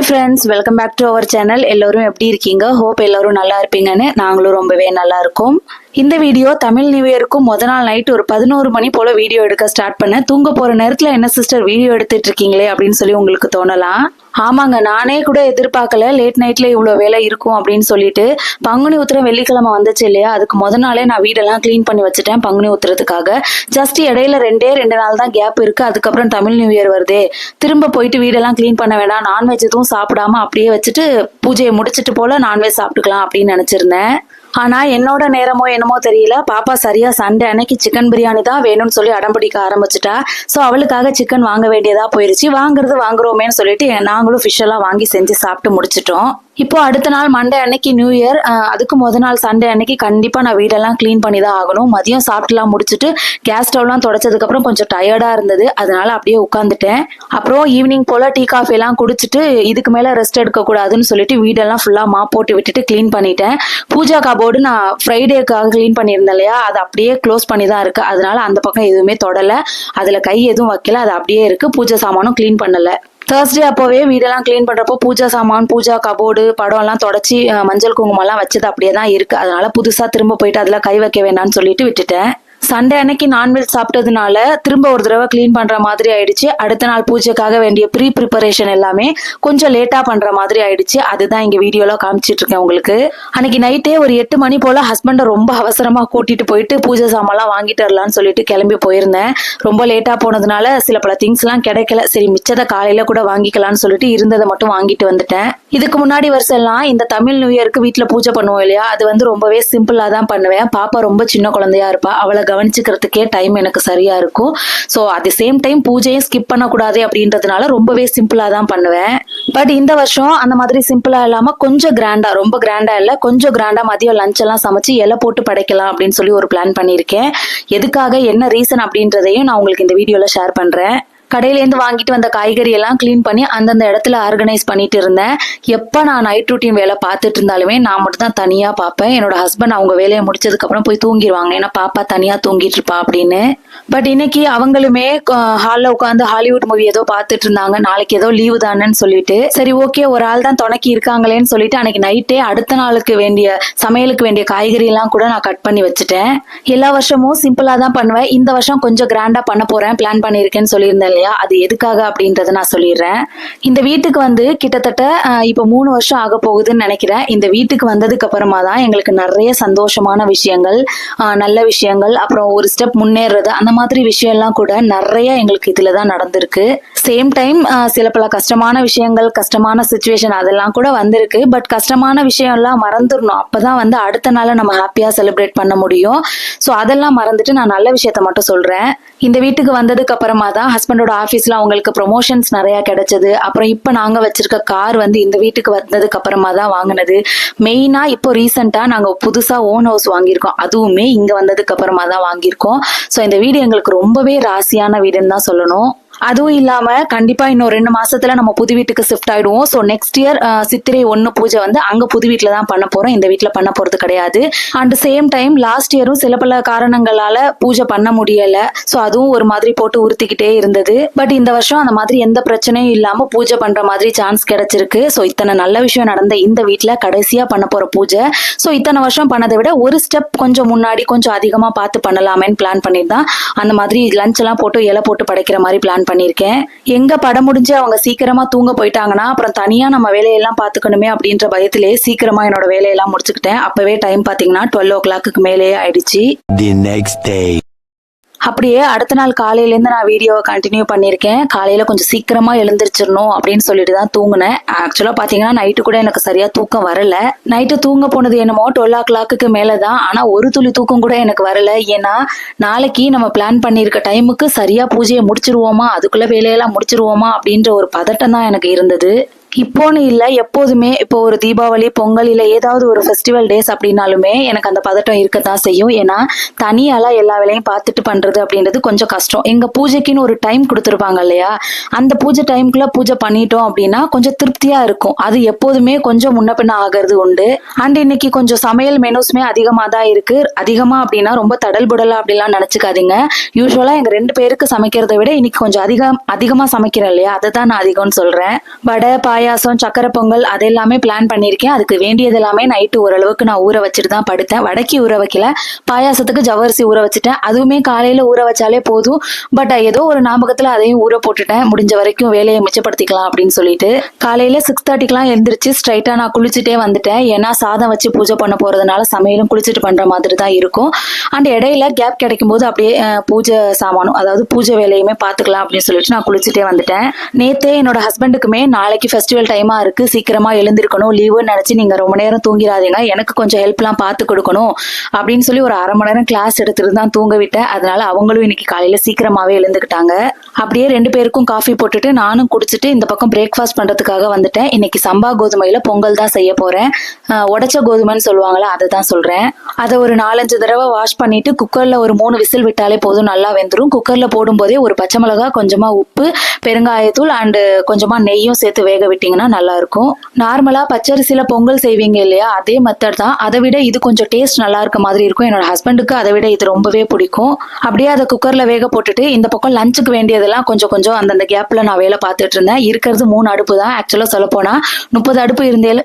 Hi friends, welcome back to our channel. எல்லோரும் எப்படி இருக்கீங்க? ஹோப் எல்லோரும் நல்லா இருப்பீங்கன்னு நாங்களும் ரொம்பவே நல்லா இருக்கோம். இந்த வீடியோ தமிழ் நியூ இயருக்கும் முத நாள் நைட் ஒரு 11 மணி போல வீடியோ எடுக்க ஸ்டார்ட் பண்ணேன். தூங்க போற நேரத்துல என்ன சிஸ்டர் வீடியோ எடுத்துட்டு இருக்கீங்களே அப்படின்னு சொல்லி உங்களுக்கு தோணலாம். ஆமாங்க, நானே கூட எதிர்பார்க்கல லேட் நைட்ல இவ்வளவு வேலை இருக்கும் அப்படின்னு சொல்லிட்டு. பங்குனி உத்திரம் வெள்ளிக்கிழமை வந்துச்சு இல்லையா, அதுக்கு முத நாளே நான் வீடெல்லாம் கிளீன் பண்ணி வச்சுட்டேன் பங்குனி உத்திரத்துக்காக. ஜஸ்ட் இடையில 2 நாள் தான் கேப் இருக்கு. அதுக்கப்புறம் தமிழ் நியூ இயர் வருதே, திரும்ப போயிட்டு வீடெல்லாம் கிளீன் பண்ண வேண்டாம், நான்வெஜ் எதுவும் சாப்பிடாம அப்படியே வச்சுட்டு பூஜையை முடிச்சிட்டு போல நான்வெஜ் சாப்பிட்டுக்கலாம் அப்படின்னு நினைச்சிருந்தேன். ஆனா என்னோட நேரமோ என்னமோ தெரியல, பாப்பா சரியா சண்டே அன்னைக்கு சிக்கன் பிரியாணி தான் வேணும்னு சொல்லி அடம்பிடிக்க ஆரம்பிச்சுட்டா. ஸோ அவளுக்காக சிக்கன் வாங்க வேண்டியதா போயிருச்சு. வாங்குறோமேன்னு சொல்லிட்டு நாங்களும் ஃபிஷ் எல்லாம் வாங்கி செஞ்சு சாப்பிட்டு முடிச்சிட்டோம். இப்போ அடுத்த நாள் மண்டே அன்னைக்கு நியூ இயர், அதுக்கு முத நாள் சண்டே அன்னைக்கு கண்டிப்பா நான் வீடெல்லாம் கிளீன் பண்ணி தான் ஆகணும். மதியம் சாப்பிட்டுலாம் முடிச்சுட்டு கேஸ் ஸ்டவ்லாம் தொடச்சதுக்கு அப்புறம் கொஞ்சம் டயர்டா இருந்தது, அதனால அப்படியே உட்காந்துட்டேன். அப்புறம் ஈவினிங் போல டீ காஃபி எல்லாம் குடிச்சிட்டு இதுக்கு மேல ரெஸ்ட் எடுக்க கூடாதுன்னு சொல்லிட்டு வீடெல்லாம் ஃபுல்லா மாப் போட்டு விட்டுட்டு கிளீன் பண்ணிட்டேன். பூஜா கபோர்டு நான் ஃப்ரைடேக்காக கிளீன் பண்ணியிருந்தேன் இல்லையா, அது அப்படியே க்ளோஸ் பண்ணி தான் இருக்கு. அதனால அந்த பக்கம் எதுவுமே தொடல, அதுல கை எதுவும் வைக்கல, அது அப்படியே இருக்கு. பூஜை சாமானும் கிளீன் பண்ணல. தேர்ஸ்டே அப்போவே வீடெல்லாம் கிளீன் பண்றப்போ பூஜா சாமான், பூஜா கபோர்டு, படம் எல்லாம் தொடச்சி மஞ்சள் குங்குமம் எல்லாம் வச்சது அப்படியே தான் இருக்கு. அதனால புதுசா திரும்ப போயிட்டு அதுல கை வைக்க வேண்டாம்னு சொல்லிட்டு விட்டுட்டேன். சண்டே அன்னைக்கு நான்வெஜ் சாப்பிட்டதுனால திரும்ப ஒரு தடவை கிளீன் பண்ற மாதிரி ஆயிடுச்சு. அடுத்த நாள் பூஜைக்காக வேண்டிய ப்ரிப்பரேஷன் எல்லாமே கொஞ்சம் லேட்டா பண்ற மாதிரி ஆயிடுச்சு. அதுதான் இங்க வீடியோல காமிச்சிட்டு இருக்கேன் உங்களுக்கு. அன்னைக்கு நைட்டே ஒரு 8 மணி போல ஹஸ்பண்டை ரொம்ப அவசரமா கூட்டிட்டு போயிட்டு பூஜை சாமான்லாம் வாங்கிட்டு வரலான்னு சொல்லிட்டு கிளம்பி போயிருந்தேன். ரொம்ப லேட்டா போனதுனால சில பல திங்ஸ் எல்லாம் கிடைக்கல. சரி மிச்சத்தை காலையில கூட வாங்கிக்கலாம்னு சொல்லிட்டு இருந்ததை மட்டும் வாங்கிட்டு வந்துட்டேன். இதுக்கு முன்னாடி வருஷம் எல்லாம் இந்த தமிழ் நியூ இயருக்கு வீட்டுல பூஜை பண்ணுவோம் இல்லையா, அது வந்து ரொம்பவே சிம்பிளா தான் பண்ணுவேன். பாப்பா ரொம்ப சின்ன குழந்தையா இருப்பா, அவளை கவனிச்சுக்கிறதுக்கே டைம் எனக்கு சரியா இருக்கும். So at the same time பூஜையும் ஸ்கிப் பண்ணக்கூடாது அப்படின்றதுனால ரொம்பவே சிம்பிளா தான் பண்ணுவேன். பட் இந்த வருஷம் அந்த மாதிரி சிம்பிளா இல்லாம கொஞ்சம் கிராண்டா, ரொம்ப கிராண்டா இல்ல, கொஞ்சம் கிராண்டா மதியம் லஞ்ச் எல்லாம் சமைச்சு இலை போட்டு படைக்கலாம் அப்படின்னு சொல்லி ஒரு பிளான் பண்ணியிருக்கேன். எதுக்காக, என்ன ரீசன் அப்படின்றதையும் நான் உங்களுக்கு இந்த வீடியோல ஷேர் பண்றேன். கடையிலேருந்து வாங்கிட்டு வந்த காய்கறி எல்லாம் கிளீன் பண்ணி அந்தந்த இடத்துல ஆர்கனைஸ் பண்ணிட்டு இருந்தேன். எப்ப நான் நைட் ரூட்டீன் வேலை பார்த்துட்டு இருந்தாலுமே நான் மட்டும் தான் தனியா பார்ப்பேன். என்னோட ஹஸ்பண்ட் அவங்க வேலையை முடிச்சதுக்கு அப்புறம் போய் தூங்கிடுவாங்க, ஏன்னா பாப்பா தனியா தூங்கிட்டு இருப்பா அப்படின்னு. பட் இன்னைக்கு அவங்களுமே ஹாலில் உட்காந்து ஹாலிவுட் மூவி ஏதோ பார்த்துட்டு இருந்தாங்க. நாளைக்கு ஏதோ லீவு தானேன்னு சொல்லிட்டு சரி ஓகே ஒரு ஆள் தான் துணைக்கி இருக்காங்களேன்னு சொல்லிட்டு அன்னைக்கு நைட்டே அடுத்த நாளுக்கு வேண்டிய சமையலுக்கு வேண்டிய காய்கறி எல்லாம் கூட நான் கட் பண்ணி வச்சுட்டேன். எல்லா வருஷமும் சிம்பிளா தான் பண்ணுவேன். இந்த வருஷம் கொஞ்சம் கிராண்டா பண்ண போறேன், பிளான் பண்ணியிருக்கேன்னு சொல்லியிருந்தேன் இல்லையா, அது எதுக்காக அப்படின்றத நான் சொல்லிடுறேன். இந்த வீட்டுக்கு வந்து கிட்டத்தட்ட இப்ப 3 வருஷம் ஆக போகுதுன்னு நினைக்கிறேன். இந்த வீட்டுக்கு வந்ததுக்கு அப்புறமா தான் எங்களுக்கு நிறைய சந்தோஷமான விஷயங்கள், நல்ல விஷயங்கள், அப்புறம் ஒரு ஸ்டெப் முன்னேறது, அந்த மாதிரி விஷயம் எல்லாம் கூட நிறைய எங்களுக்கு இதுலதான் நடந்திருக்கு. சேம் டைம் சில பல கஷ்டமான விஷயங்கள், கஷ்டமான சிச்சுவேஷன் அதெல்லாம் கூட வந்திருக்கு. பட் கஷ்டமான விஷயம் எல்லாம் மறந்துடணும், அப்பதான் வந்து அடுத்த நாள நம்ம ஹாப்பியா செலிப்ரேட் பண்ண முடியும். ஸோ அதெல்லாம் மறந்துட்டு நான் நல்ல விஷயத்த மட்டும் சொல்றேன். இந்த வீட்டுக்கு வந்ததுக்கு அப்புறமா தான் ஹஸ்பண்டோட ஆஃபீஸ்ல அவங்களுக்கு ப்ரொமோஷன்ஸ் நிறைய கிடைச்சது. அப்புறம் இப்ப நாங்க வச்சிருக்க கார் வந்து இந்த வீட்டுக்கு வந்ததுக்கு அப்புறமா தான் வாங்கினது. மெயினா இப்போ ரீசெண்டா நாங்க புதுசா ஓன் ஹவுஸ் வாங்கியிருக்கோம், அதுவுமே இங்க வந்ததுக்கு அப்புறமா தான் வாங்கியிருக்கோம். ஸோ இந்த வீடு எங்களுக்கு ரொம்பவே ராசியான வீடுன்னு தான் சொல்லணும். அதுவும் இல்லாம கண்டிப்பா இன்னும் 2 மாசத்துல நம்ம புது வீட்டுக்கு ஷிஃப்ட் ஆயிடுவோம். ஸோ நெக்ஸ்ட் இயர் சித்திரை 1 பூஜை வந்து அங்க புது வீட்டுல தான் பண்ண போறோம், இந்த வீட்டுல பண்ண போறது கிடையாது. அண்ட் சேம் டைம் லாஸ்ட் இயரும் சில பல காரணங்களால பூஜை பண்ண முடியல. ஸோ அதுவும் ஒரு மாதிரி போட்டு உறுத்திக்கிட்டே இருந்தது. பட் இந்த வருஷம் அந்த மாதிரி எந்த பிரச்சனையும் இல்லாம பூஜை பண்ற மாதிரி சான்ஸ் கிடைச்சிருக்கு. ஸோ இத்தனை நல்ல விஷயம் நடந்த இந்த வீட்டுல கடைசியா பண்ண போற பூஜை. ஸோ இத்தனை வருஷம் பண்ணதை விட ஒரு ஸ்டெப் கொஞ்சம் முன்னாடி கொஞ்சம் அதிகமா பார்த்து பண்ணலாமேன்னு பிளான் பண்ணிருந்தான். அந்த மாதிரி லஞ்ச் எல்லாம் போட்டு இலை போட்டு படைக்கிற மாதிரி பிளான் பண்ணிருக்கேன். எங்க படம் முடிஞ்சு அவங்க சீக்கிரமா தூங்க போயிட்டாங்கன்னா அப்புறம் தனியா நம்ம வேலையெல்லாம் பாத்துக்கணுமே அப்படின்ற பயத்திலே சீக்கிரமா என்னோட வேலையெல்லாம் முடிச்சுக்கிட்டேன். அப்பவே டைம் பாத்தீங்கன்னா 12 o'clock மேலேயே ஆயிடுச்சு. அப்படியே அடுத்த நாள் காலையில இருந்து நான் வீடியோவை கண்டினியூ பண்ணியிருக்கேன். காலையில கொஞ்சம் சீக்கிரமா எழுந்திரிச்சிடணும் அப்படின்னு சொல்லிட்டு தான் தூங்குனேன். ஆக்சுவலா பாத்தீங்கன்னா நைட்டு கூட எனக்கு சரியா தூக்கம் வரல. நைட்டு தூங்க போனது என்னமோ 12 o'clock மேலதான். ஆனா ஒரு துளி தூக்கம் கூட எனக்கு வரல. ஏன்னா நாளைக்கு நம்ம பிளான் பண்ணிருக்க டைமுக்கு சரியா பூஜையை முடிச்சிருவோமா, அதுக்குள்ள வேலையெல்லாம் முடிச்சிருவோமா அப்படின்ற ஒரு பதட்டம் தான் எனக்கு இருந்தது. இப்போன்னு இல்லை, எப்போதுமே இப்போ ஒரு தீபாவளி, பொங்கல், இல்லை ஏதாவது ஒரு ஃபெஸ்டிவல் டேஸ் அப்படின்னாலுமே எனக்கு அந்த பதட்டம் இருக்கத்தான் செய்யும். ஏன்னா தனியால எல்லா வேலையும் பார்த்துட்டு பண்றது அப்படின்றது கொஞ்சம் கஷ்டம். எங்க பூஜைக்குன்னு ஒரு டைம் கொடுத்துருப்பாங்க இல்லையா, அந்த பூஜை டைமுக்குள்ள பூஜை பண்ணிட்டோம் அப்படின்னா கொஞ்சம் திருப்தியா இருக்கும். அது எப்போதுமே கொஞ்சம் முன்ன பின்ன ஆகிறது உண்டு. அண்ட் இன்னைக்கு கொஞ்சம் சமையல் மெனுஸ்மே அதிகமா தான் இருக்கு. அதிகமா அப்படின்னா ரொம்ப தடல் புடலா அப்படிலாம் நினைச்சுக்காதீங்க. யூஸ்வலா எங்க 2 பேருக்கு சமைக்கிறத விட இன்னைக்கு கொஞ்சம் அதிகமா சமைக்கிறேன் இல்லையா, அதை தான் நான் அதிகம்னு சொல்றேன். வடை, பாய பாயாசம், சக்கரை பொங்கல் அது எல்லாமே பிளான் பண்ணியிருக்கேன். அதுக்கு வேண்டியது எல்லாமே நைட்டு ஓரளவுக்கு நான் ஊற வச்சுட்டு தான் படுத்தேன். வடக்கி ஊற வைக்கல, பாயாசத்துக்கு ஜவ்வரிசி ஊற வச்சுட்டேன். அதுவுமே காலையில ஊற வச்சாலே போதும். பட் ஏதோ ஒரு ஞாபகத்துல அதையும் ஊற போட்டுட்டேன். முடிஞ்ச வரைக்கும் வேலையை மிச்சப்படுத்திக்கலாம் அப்படின்னு சொல்லிட்டு காலையில 6:30க்குலாம் எழுந்திரிச்சு ஸ்ட்ரைட்டா நான் குளிச்சுட்டே வந்துட்டேன். ஏன்னா சாதம் வச்சு பூஜை பண்ண போறதுனால சமையலும் குளிச்சுட்டு பண்ற மாதிரி தான் இருக்கும். அண்ட் இடையில கேப் கிடைக்கும் போது அப்படியே பூஜை சாமானும் அதாவது பூஜை வேலையுமே பாத்துக்கலாம் அப்படின்னு சொல்லிட்டு நான் குளிச்சுட்டே வந்துட்டேன். நேத்தே என்னோட ஹஸ்பண்டுக்குமே நாளைக்கு ஃபெஸ்டிவல் டைமா இருக்கு, சீக்கிரமா எழுந்திருக்கணும், லீவுன்னு நினைச்சு நீங்க ரொம்ப நேரம் தூங்கிடாதீங்க, எனக்கு கொஞ்சம் ஹெல்ப்லாம் பார்த்து கொடுக்கணும் அப்படின்னு சொல்லி ஒரு 1/2 மணி நேரம் கிளாஸ் எடுத்துட்டு தான் தூங்க விட்டேன். அதனால அவங்களும் இன்னைக்கு காலையில சீக்கிரமாவே எழுந்துக்கிட்டாங்க. அப்படியே 2 பேருக்கும் காஃபி போட்டுட்டு நானும் குடிச்சிட்டு இந்த பக்கம் பிரேக்ஃபாஸ்ட் பண்றதுக்காக வந்துட்டேன். இன்னைக்கு சம்பா கோதுமையில பொங்கல் தான் செய்ய போறேன். உடைச்ச கோதுமைன்னு சொல்லுவாங்களா, அதை தான் சொல்றேன். அதை ஒரு 4-5 தடவை வாஷ் பண்ணிட்டு குக்கர்ல ஒரு 3 விசில் விட்டாலே போதும், நல்லா வெந்துடும். குக்கர்ல போடும் போதே ஒரு பச்சை மிளகா, கொஞ்சமா உப்பு, பெருங்காயத்தூள் அண்ட் கொஞ்சமா நெய்யும் சேர்த்து வேக விட்டீங்கன்னா நல்லா இருக்கும். நார்மலா பச்சரிசியில பொங்கல் செய்வீங்க இல்லையா, அதே மெத்தட் தான். அதை விட இது கொஞ்சம் டேஸ்ட் நல்லா இருக்க மாதிரி இருக்கும். என்னோட ஹஸ்பண்டுக்கு அதை விட இது ரொம்பவே பிடிக்கும். அப்படியே அதை குக்கர்ல வேக போட்டுட்டு இந்த பக்கம் லஞ்சுக்கு வேண்டியதெல்லாம் கொஞ்சம் கொஞ்சம் அந்தந்த கேப்ல நான் வேலை பார்த்துட்டு இருந்தேன். இருக்கிறது 3 அடுப்பு தான். ஆக்சுவலா சொல்ல போனா 30 அடுப்பு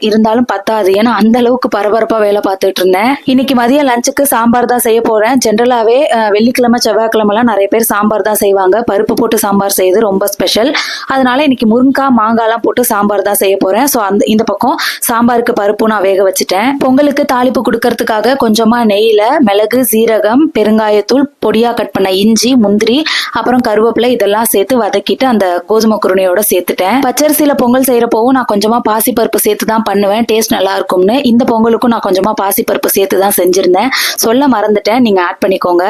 இருந்தாலும் பத்தாது. ஏன்னா அந்த அளவுக்கு பரபரப்பா வேலை பார்த்துட்டு இருந்தேன். இன்னைக்கு மதியம் லஞ்சுக்கு சாம்பார் தான் செய்ய போறேன். ஜென்ரலாவே வெள்ளிக்கிழமை செவ்வாய்க்கிழமை எல்லாம் நிறைய பேர் சாம்பார் தான் செய்வாங்க. பருப்பு போட்டு சாம்பார் செய்யுது ரொம்ப ஸ்பெஷல். அதனால இன்னைக்கு முருங்காய் மாங்காய் எல்லாம் போட்டு சாம்பார் தான் செய்ய போறேன். ஸோ இந்த பக்கம் சாம்பாருக்கு பருப்பு நான் வேக வச்சுட்டேன். பொங்கலுக்கு தாளிப்பு கொடுக்கறதுக்காக கொஞ்சமா நெய்ல மிளகு, சீரகம், பெருங்காயத்தூள், பொடியா கட் பண்ண இஞ்சி, முந்திரி, அப்புறம் கருவேப்பிலை இதெல்லாம் சேர்த்து வதக்கிட்டு அந்த கோதுமை குருணையோட சேர்த்துட்டேன். பச்சரிசியில பொங்கல் செய்யறப்பவும் நான் கொஞ்சமா பாசிப்பருப்பு சேர்த்து தான் பண்ணுவேன், டேஸ்ட் நல்லா இருக்கும்னு. இந்த பொங்கலுக்கும் நான் கொஞ்சமா பாசிப்பருப்பு சேர்த்து தான் செஞ்சிருந்தேன், சொல்ல மறந்துட்டேன், நீங்க ஆட் பண்ணிக்கோங்க.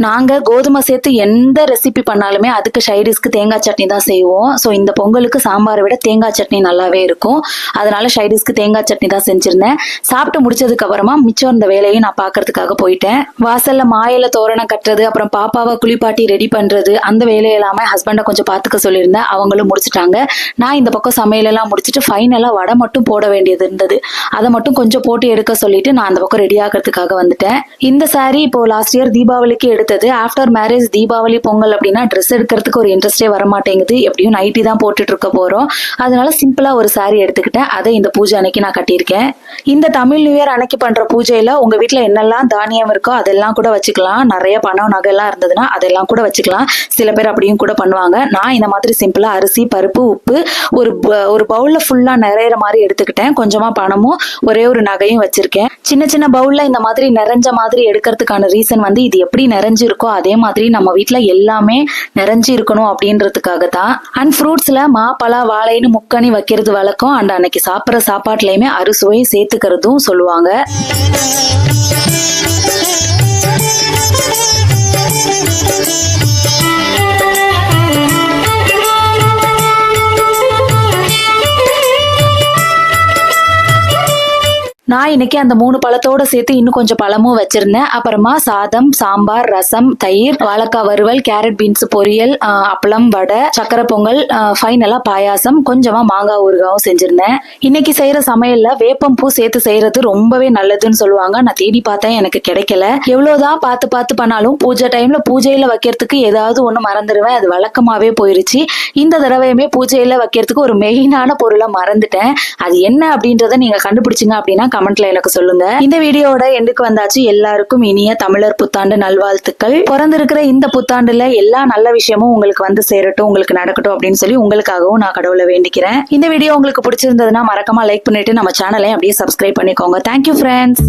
நாங்க கோதுமை சேர்த்து எந்த ரெசிபி பண்ணாலுமே அதுக்கு சைடிஷ்க்கு தேங்காய் சட்னி தான் செய்வோம். ஸோ இந்த பொங்கலுக்கு சாம்பாரை விட தேங்காய் சட்னி நல்லாவே இருக்கும். அதனால சைடிஷ்க்கு தேங்காய் சட்னி தான் செஞ்சிருந்தேன். சாப்பிட்டு முடிச்சதுக்கு அப்புறமா மிச்சம் இந்த வேலையும் நான் பாக்குறதுக்காக போயிட்டேன். வாசல்ல மாயில தோரணம் கட்டுறது, அப்புறம் பாப்பாவை குளிப்பாட்டி ரெடி பண்றது, அந்த வேலையெல்லாமே ஹஸ்பண்டை கொஞ்சம் பாத்துக்க சொல்லியிருந்தேன். அவங்களும் முடிச்சுட்டாங்க. நான் இந்த பக்கம் சமையலெல்லாம் முடிச்சுட்டு ஃபைனலா வடை மட்டும் போட வேண்டியது இருந்தது. அதை மட்டும் கொஞ்சம் போட்டு எடுக்க சொல்லிட்டு நான் அந்த பக்கம் ரெடி ஆகிறதுக்காக வந்துட்டேன். இந்த சாரி இப்போ லாஸ்ட் இயர் தீபாவளிக்கு எடுத்தது. ஆஃப்டர் மேரேஜ் தீபாவளி பொங்கல் அப்படின்னா ட்ரெஸ் எடுக்கிறதுக்கு ஒரு இன்ட்ரெஸ்டே வர மாட்டேங்குது. எப்படியும் நைட்டி தான் போட்டுட்டு இருக்க போறோம். அதனால சிம்பிளா ஒரு சாரி எடுத்துக்கிட்டேன். அதை இந்த பூஜை அன்னைக்கு நான் கட்டியிருக்கேன். இந்த தமிழ் நியூ இயர் அன்னைக்கு பண்ற பூஜையில உங்க வீட்டுல என்னெல்லாம் தானியம் இருக்கோ அதெல்லாம் கூட வச்சுக்கலாம். நிறைய பணம் நகை எல்லாம் இருந்ததுன்னா அதெல்லாம் கூட வச்சுக்கலாம். சில பேர் அப்படியும் கூட பண்ணுவாங்க. நான் இந்த மாதிரி சிம்பிளா அரிசி, பருப்பு, உப்பு ஒரு பவுல்ல ஃபுல்லா நிறையிற மாதிரி எடுத்துக்கிட்டேன். கொஞ்சமா பணமும் ஒரே ஒரு நகையும் வச்சிருக்கேன். சின்ன சின்ன பவுல்ல இந்த மாதிரி நிறைஞ்ச மாதிரி எடுக்கிறதுக்கான ரீசன் வந்து இது எப்படி நிறைஞ்சு இருக்கோ அதே மாதிரி நம்ம வீட்டுல எல்லாமே நிறைஞ்சு இருக்கணும் அப்படின்றதுக்காக தான். அண்ட் ஃப்ரூட்ஸ்ல மா, பலா, வாழைன்னு முக்கணி வைக்கிறது வழக்கம். அண்ட் அன்னைக்கு சாப்பிட்ற சாப்பாட்டுலயுமே அறுசுவையும் சேர்த்துக்கிறதும் சொல்லுவாங்க. நான் இன்னைக்கு அந்த 3 பழத்தோட சேர்த்து இன்னும் கொஞ்சம் பழமும் வச்சிருந்தேன். அப்புறமா சாதம், சாம்பார், ரசம், தயிர், வாழைக்காய் வறுவல், கேரட் பீன்ஸ் பொரியல், அப்பளம், வடை, சக்கரை பொங்கல், ஃபைனலா பாயாசம், கொஞ்சமா மாங்காய் ஊறுகாவும் செஞ்சிருந்தேன். இன்னைக்கு செய்யற சமையல்ல வேப்பம் பூ சேர்த்து செய்யறது ரொம்பவே நல்லதுன்னு சொல்லுவாங்க. நான் தேடி பார்த்தேன், எனக்கு கிடைக்கல. எவ்வளவுதான் பார்த்து பண்ணாலும் பூஜை டைம்ல பூஜையில வைக்கிறதுக்கு ஏதாவது ஒண்ணு மறந்துடுவேன். அது வழக்கமாவே போயிருச்சு. இந்த தடவையுமே பூஜையில வைக்கிறதுக்கு ஒரு மெயினான பொருளை மறந்துட்டேன். அது என்ன அப்படின்றத நீங்க கண்டுபிடிச்சிங்க அப்படின்னா கமெண்ட்ல எனக்கு சொல்லுங்க. இந்த வீடியோட எண்டுக்கு வந்தாச்சு. எல்லாருக்கும் இனிய தமிழர் புத்தாண்டு நல்வாழ்த்துக்கள். பிறந்திருக்கிற இந்த புத்தாண்டுல எல்லா நல்ல விஷயமும் உங்களுக்கு வந்து சேரட்டும், உங்களுக்கு நடக்கட்டும் அப்படின்னு சொல்லி உங்களுக்காகவும் நான் கடவுளை வேண்டிக்கிறேன். இந்த வீடியோ உங்களுக்கு பிடிச்சிருந்ததுன்னா மறக்காம லைக் பண்ணிட்டு நம்ம சேனலை அப்படியே சப்ஸ்கிரைப் பண்ணிக்கோங்க. Thank you friends.